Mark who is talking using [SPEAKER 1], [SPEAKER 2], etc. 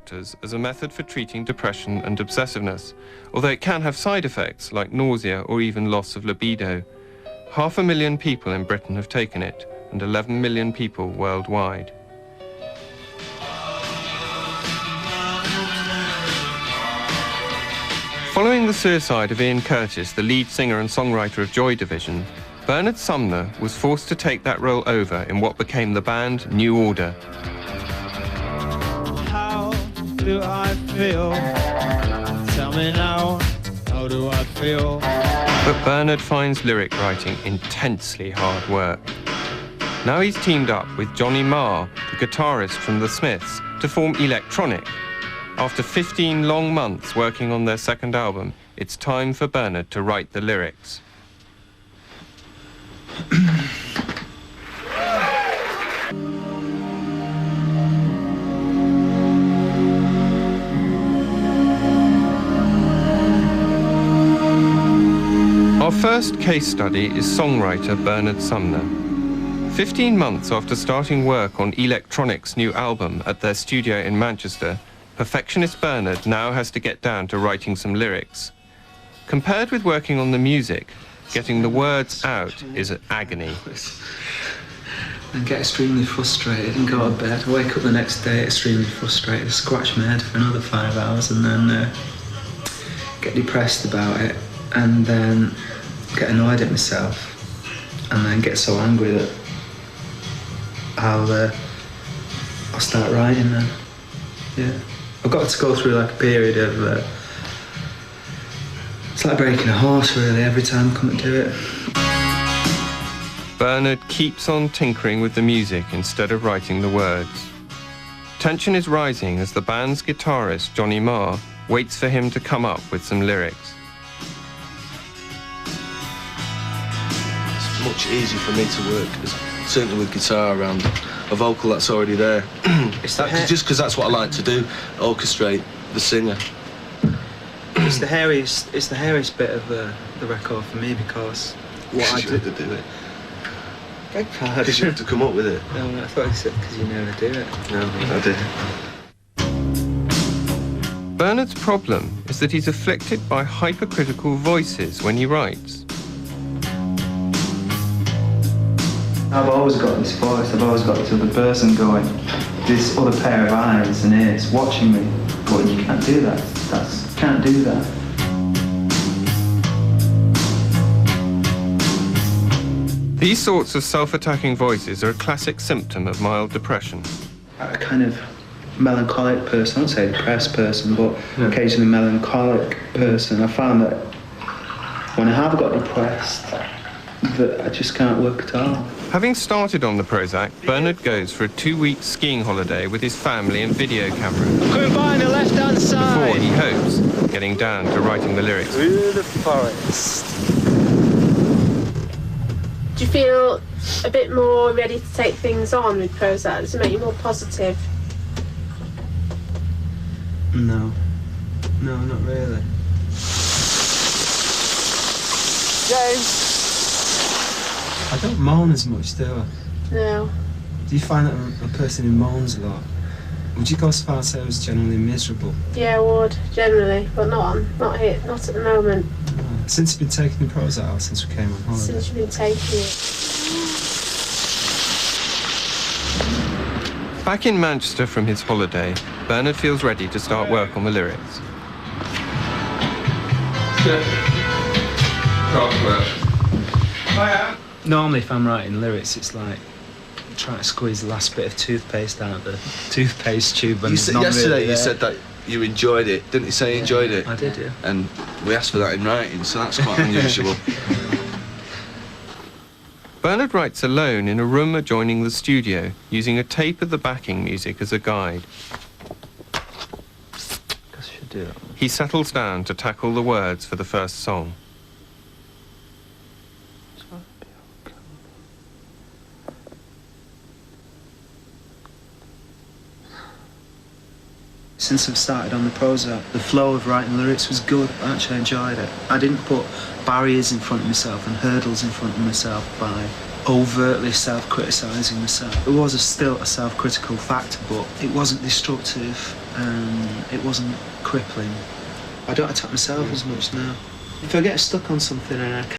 [SPEAKER 1] doctors as a method for treating depression and obsessiveness, although it can have side effects like nausea or even loss of libido. 500,000 people in Britain have taken it, and 11 million people worldwide. Following the suicide of Ian Curtis, the lead singer and songwriter of Joy Division, Bernard Sumner was forced to take that role over in what became the band New Order.
[SPEAKER 2] How do I feel? Tell me now, how do I feel?
[SPEAKER 1] But Bernard finds lyric writing intensely hard work. Now he's teamed up with Johnny Marr, the guitarist from The Smiths, to form Electronic. After 15 long months working on their second album, it's time for Bernard to write the lyrics. Our first case study is songwriter Bernard Sumner. 15 months after starting work on Electronic's new album at their studio in Manchester, perfectionist Bernard now has to get down to writing some lyrics. Compared with working on the music, getting the words out is an agony.
[SPEAKER 3] And get extremely frustrated and go to bed. I wake up the next day extremely frustrated, scratch my head for another 5 hours, and then get depressed about it, and then get annoyed at myself, and then get so angry that I'll start writing then. Yeah. I've got to go through like a period of, it's like breaking a horse really every time I come to do it.
[SPEAKER 1] Bernard keeps on tinkering with the music instead of writing the words. Tension is rising as the band's guitarist, Johnny Marr, waits for him to come up with some lyrics.
[SPEAKER 4] It's much easier for me to work, certainly with guitar, around a vocal that's already there. Just because that's what I like to do, orchestrate the singer.
[SPEAKER 3] It's the hairiest bit of the record for me, because what I
[SPEAKER 4] do to do it.
[SPEAKER 3] Beg pardon.
[SPEAKER 4] Because you have to come up with it.
[SPEAKER 3] No, I thought you said because you never do it.
[SPEAKER 4] No, I did.
[SPEAKER 1] Bernard's problem is that he's afflicted by hypercritical voices when he writes.
[SPEAKER 3] I've always got this voice, I've always got this other person going, this other pair of eyes and ears watching me, but you can't do that, can't do that.
[SPEAKER 1] These sorts of self-attacking voices are a classic symptom of mild depression.
[SPEAKER 3] A kind of melancholic person, I won't say depressed person, but occasionally melancholic person. I found that when I have got depressed, that I just can't work at all.
[SPEAKER 1] Having started on the Prozac, Bernard goes for a 2-week skiing holiday with his family and video camera.
[SPEAKER 2] Coming by on the left-hand side.
[SPEAKER 1] Before he hopes getting down to writing the lyrics.
[SPEAKER 2] Through the forest.
[SPEAKER 5] Do you feel a bit more ready to take things on with Prozac? Does it make you more positive?
[SPEAKER 3] No, not really.
[SPEAKER 2] James.
[SPEAKER 3] I don't moan as much, do I?
[SPEAKER 5] No.
[SPEAKER 3] Do you find that I'm a person who moans a lot? Would you go as far as say I was generally miserable?
[SPEAKER 5] Yeah, I would, generally, but not here, not at the moment.
[SPEAKER 3] Since you've been taking the Prozac out, since we came on holiday?
[SPEAKER 5] Since you've been taking it.
[SPEAKER 1] Back in Manchester from his holiday, Bernard feels ready to start work on the lyrics.
[SPEAKER 3] Normally, if I'm writing lyrics, it's like trying to squeeze the last bit of toothpaste out of the toothpaste tube. And
[SPEAKER 4] Yesterday you said that you enjoyed it, didn't you say you enjoyed it?
[SPEAKER 3] I did, yeah.
[SPEAKER 4] And we asked for that in writing, so that's quite unusual.
[SPEAKER 1] Bernard writes alone in a room adjoining the studio, using a tape of the backing music as a guide.
[SPEAKER 3] Guess I should do that.
[SPEAKER 1] He settles down to tackle the words for the first song.
[SPEAKER 3] Since I've started on the Prozac, the flow of writing lyrics was good. I actually enjoyed it. I didn't put barriers in front of myself and hurdles in front of myself by overtly self-criticising myself. It was still a self-critical factor, but it wasn't destructive. It wasn't crippling. I don't attack myself as much now. If I get stuck on something and I